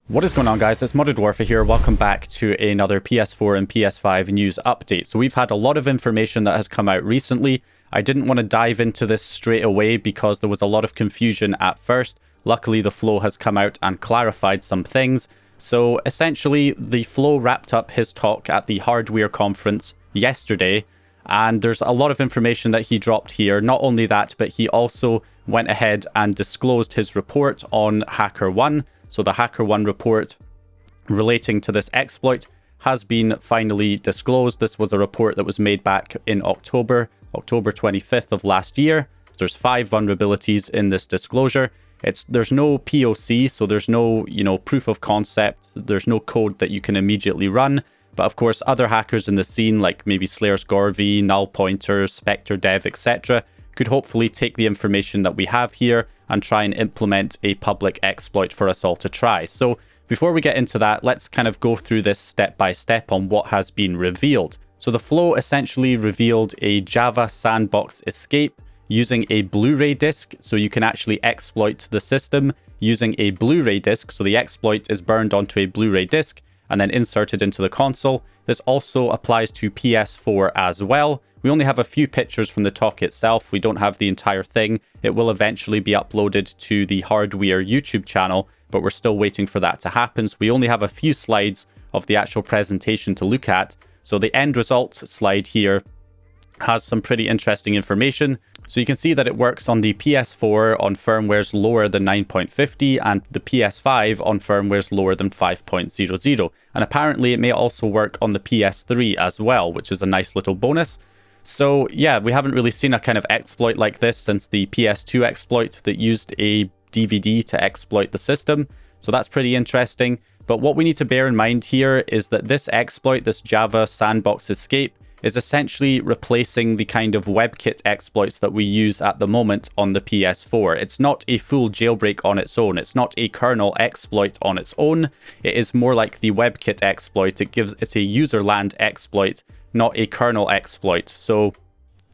What is going on, guys? It's Modded Warfare here. Welcome back to another PS4 and PS5 news update. So we've had a lot of information that has come out recently. I didn't want to dive into this straight away because there was a lot of confusion at first. Luckily, TheFlow has come out and clarified some things. So essentially, TheFlow wrapped up his talk at the hardwear conference yesterday, and there's a lot of information that he dropped here. Not only that, but he also went ahead and disclosed his report on HackerOne. So the HackerOne report relating to this exploit has been finally disclosed. This was a report that was made back in October 25th of last year. There's 5 vulnerabilities in this disclosure. There's no POC, so there's no, proof of concept. There's no code that you can immediately run. But of course, other hackers in the scene, like maybe Slayer's Gorvy, Null Pointer, Spectre Dev, etc., could hopefully take the information that we have here and try and implement a public exploit for us all to try. So before we get into that, let's kind of go through this step by step on what has been revealed. So TheFlow essentially revealed a Java Sandbox Escape using a Blu-ray disc, so you can actually exploit the system using a Blu-ray disc. So the exploit is burned onto a Blu-ray disc and then inserted into the console. This also applies to PS4 as well. We only have a few pictures from the talk itself. We don't have the entire thing. It will eventually be uploaded to the hardwear YouTube channel, but we're still waiting for that to happen. So we only have a few slides of the actual presentation to look at. So the end result slide here has some pretty interesting information. So you can see that it works on the PS4 on firmwares lower than 9.50 and the PS5 on firmwares lower than 5.00. And apparently it may also work on the PS3 as well, which is a nice little bonus. So yeah, we haven't really seen a kind of exploit like this since the PS2 exploit that used a DVD to exploit the system. So that's pretty interesting. But what we need to bear in mind here is that this exploit, this Java Sandbox Escape, is essentially replacing the kind of WebKit exploits that we use at the moment on the PS4. It's not a full jailbreak on its own. It's not a kernel exploit on its own. It is more like the WebKit exploit. It's a userland exploit, not a kernel exploit. So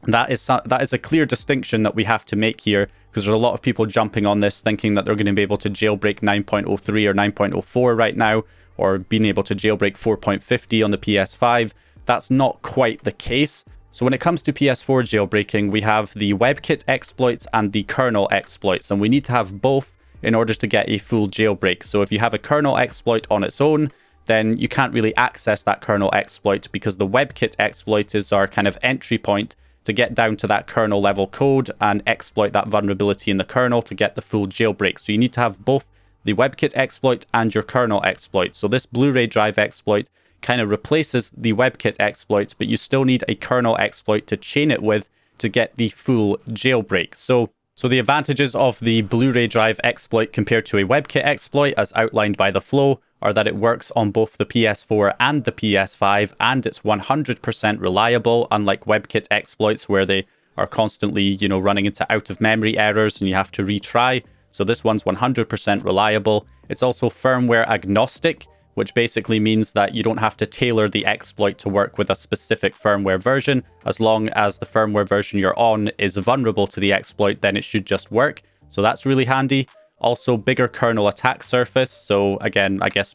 that is a clear distinction that we have to make here, because there's a lot of people jumping on this thinking that they're going to be able to jailbreak 9.03 or 9.04 right now, or being able to jailbreak 4.50 on the PS5. That's not quite the case. So when it comes to PS4 jailbreaking, we have the WebKit exploits and the kernel exploits, and we need to have both in order to get a full jailbreak. So if you have a kernel exploit on its own, then you can't really access that kernel exploit, because the WebKit exploit is our kind of entry point to get down to that kernel level code and exploit that vulnerability in the kernel to get the full jailbreak. So you need to have both the WebKit exploit and your kernel exploit. So this Blu-ray drive exploit kind of replaces the WebKit exploit, but you still need a kernel exploit to chain it with to get the full jailbreak. So the advantages of the Blu-ray drive exploit compared to a WebKit exploit, as outlined by TheFlow, are that it works on both the PS4 and the PS5, and it's 100% reliable, unlike WebKit exploits where they are constantly, running into out-of-memory errors and you have to retry. So this one's 100% reliable. It's also firmware agnostic, which basically means that you don't have to tailor the exploit to work with a specific firmware version. As long as the firmware version you're on is vulnerable to the exploit, then it should just work. So that's really handy. Also, bigger kernel attack surface. So again, I guess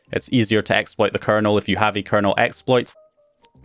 it's easier to exploit the kernel if you have a kernel exploit,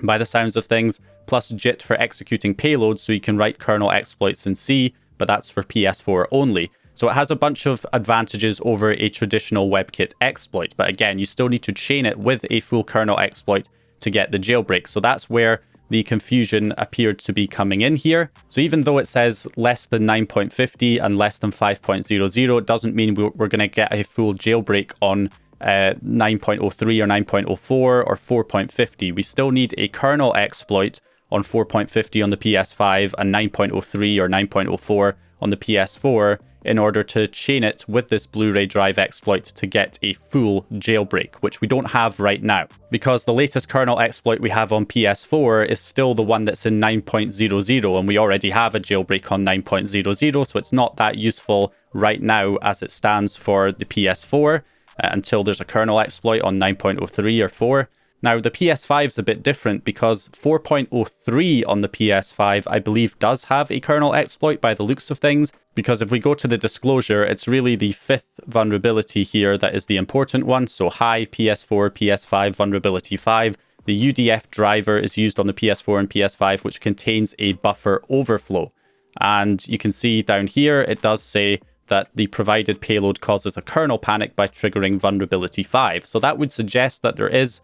by the sounds of things. Plus JIT for executing payloads, so you can write kernel exploits in C, but that's for PS4 only. So it has a bunch of advantages over a traditional WebKit exploit. But again, you still need to chain it with a full kernel exploit to get the jailbreak. So that's where the confusion appeared to be coming in here. So even though it says less than 9.50 and less than 5.00, it doesn't mean we're going to get a full jailbreak on 9.03 or 9.04 or 4.50. We still need a kernel exploit on 4.50 on the PS5 and 9.03 or 9.04 on the PS4 in order to chain it with this Blu-ray drive exploit to get a full jailbreak, which we don't have right now, because the latest kernel exploit we have on PS4 is still the one that's in 9.00, and we already have a jailbreak on 9.00, so it's not that useful right now as it stands for the PS4 until there's a kernel exploit on 9.03 or 4. Now, the PS5 is a bit different because 4.03 on the PS5, I believe, does have a kernel exploit by the looks of things, because if we go to the disclosure, it's really the 5th vulnerability here that is the important one. So high PS4, PS5 vulnerability 5. The UDF driver is used on the PS4 and PS5, which contains a buffer overflow. And you can see down here, it does say that the provided payload causes a kernel panic by triggering vulnerability 5. So that would suggest that there is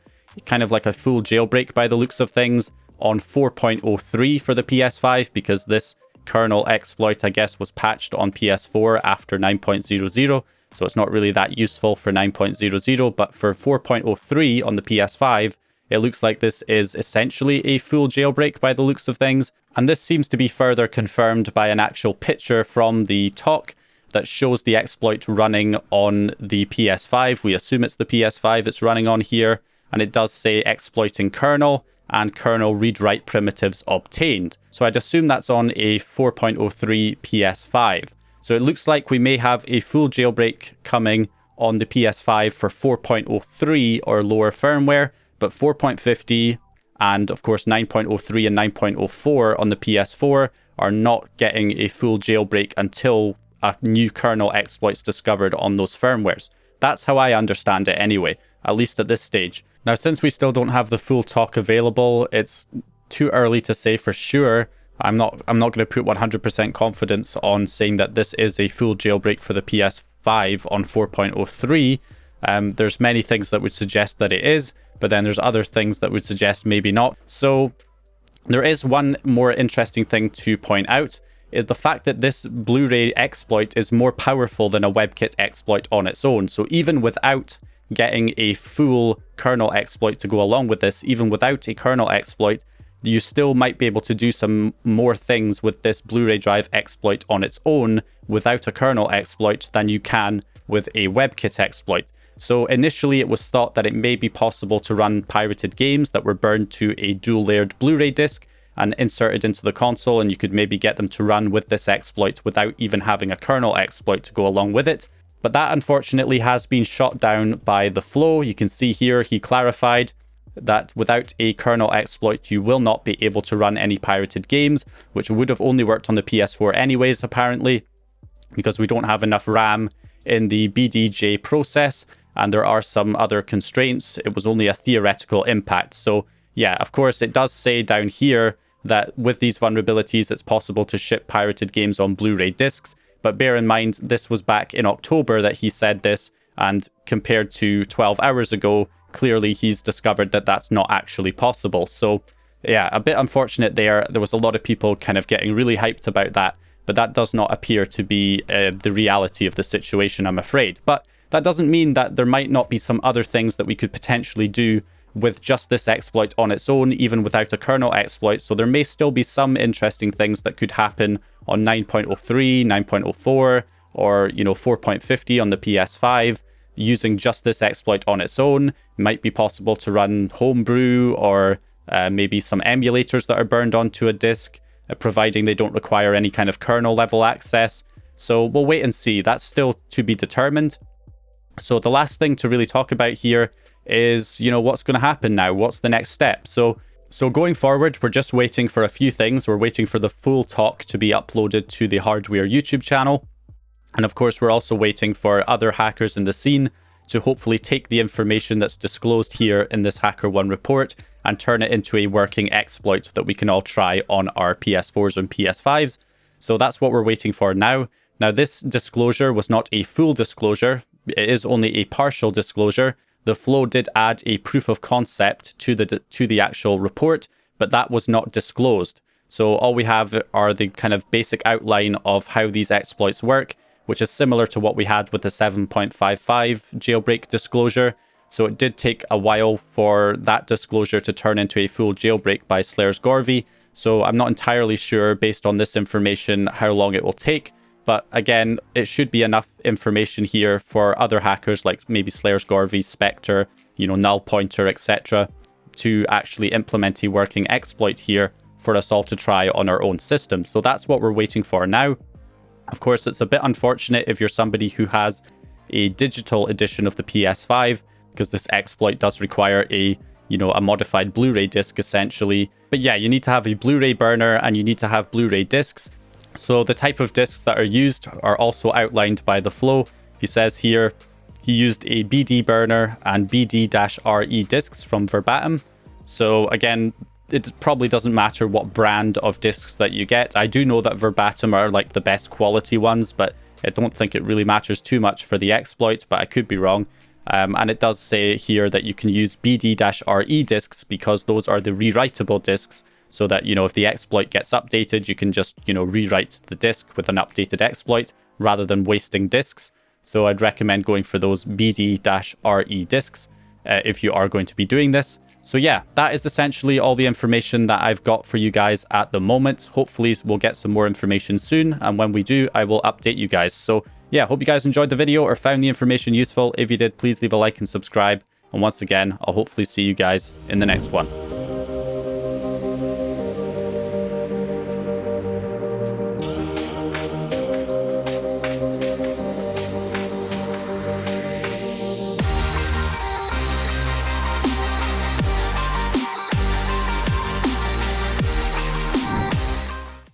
kind of like a full jailbreak by the looks of things on 4.03 for the PS5, because this kernel exploit, I guess, was patched on PS4 after 9.00. So it's not really that useful for 9.00, but for 4.03 on the PS5, it looks like this is essentially a full jailbreak by the looks of things. And this seems to be further confirmed by an actual picture from the talk that shows the exploit running on the PS5. We assume it's the PS5 it's running on here. And it does say exploiting kernel and kernel read-write primitives obtained. So I'd assume that's on a 4.03 PS5. So it looks like we may have a full jailbreak coming on the PS5 for 4.03 or lower firmware, but 4.50 and of course 9.03 and 9.04 on the PS4 are not getting a full jailbreak until a new kernel exploit's discovered on those firmwares. That's how I understand it anyway, at least at this stage. Now, since we still don't have the full talk available, it's too early to say for sure. I'm not going to put 100% confidence on saying that this is a full jailbreak for the PS5 on 4.03. There's many things that would suggest that it is, but then there's other things that would suggest maybe not. So there is one more interesting thing to point out, is the fact that this Blu-ray exploit is more powerful than a WebKit exploit on its own. So even without getting a full kernel exploit to go along with this, even without a kernel exploit, you still might be able to do some more things with this Blu-ray drive exploit on its own without a kernel exploit than you can with a WebKit exploit. So initially it was thought that it may be possible to run pirated games that were burned to a dual-layered Blu-ray disc and inserted into the console, and you could maybe get them to run with this exploit without even having a kernel exploit to go along with it. But that unfortunately has been shot down by TheFlow. You can see here he clarified that without a kernel exploit, you will not be able to run any pirated games, which would have only worked on the PS4 anyways, apparently, because we don't have enough RAM in the BDJ process, and there are some other constraints. It was only a theoretical impact. So yeah, of course, it does say down here that with these vulnerabilities, it's possible to ship pirated games on Blu-ray discs. But bear in mind, this was back in October that he said this, and compared to 12 hours ago, clearly he's discovered that that's not actually possible. So yeah, a bit unfortunate there. There was a lot of people kind of getting really hyped about that, but that does not appear to be the reality of the situation, I'm afraid. But that doesn't mean that there might not be some other things that we could potentially do with just this exploit on its own, even without a kernel exploit. So there may still be some interesting things that could happen on 9.03, 9.04, or 4.50 on the PS5. Using just this exploit on its own, it might be possible to run homebrew or maybe some emulators that are burned onto a disk, providing they don't require any kind of kernel level access. So we'll wait and see. That's still to be determined. So the last thing to really talk about here is, what's going to happen now? What's the next step? So going forward, we're just waiting for a few things. We're waiting for the full talk to be uploaded to the Hardwear YouTube channel. And of course, we're also waiting for other hackers in the scene to hopefully take the information that's disclosed here in this HackerOne report and turn it into a working exploit that we can all try on our PS4s and PS5s. So that's what we're waiting for now. Now, this disclosure was not a full disclosure. It is only a partial disclosure. TheFlow did add a proof of concept to the actual report, but that was not disclosed. So all we have are the kind of basic outline of how these exploits work, which is similar to what we had with the 7.55 jailbreak disclosure. So it did take a while for that disclosure to turn into a full jailbreak by Slayers Gorvy. So I'm not entirely sure, based on this information, how long it will take. But again, it should be enough information here for other hackers like maybe Slayers Gorvy, Spectre, Null Pointer, etc., to actually implement a working exploit here for us all to try on our own system. So that's what we're waiting for now. Of course, it's a bit unfortunate if you're somebody who has a digital edition of the PS5, because this exploit does require a you know, a modified Blu-ray disc essentially. But yeah, you need to have a Blu-ray burner and you need to have Blu-ray discs. So the type of discs that are used are also outlined by TheFlow. He says here he used a BD burner and BD-RE discs from Verbatim. So again, it probably doesn't matter what brand of discs that you get. I do know that Verbatim are like the best quality ones, but I don't think it really matters too much for the exploit, but I could be wrong. And it does say here that you can use BD-RE discs because those are the rewritable discs, so that, you know, if the exploit gets updated, you can just, you know, rewrite the disk with an updated exploit rather than wasting disks. So I'd recommend going for those BD-RE disks if you are going to be doing this. So yeah, that is essentially all the information that I've got for you guys at the moment. Hopefully we'll get some more information soon, and when we do, I will update you guys. So yeah, hope you guys enjoyed the video or found the information useful. If you did, please leave a like and subscribe. And once again, I'll hopefully see you guys in the next one.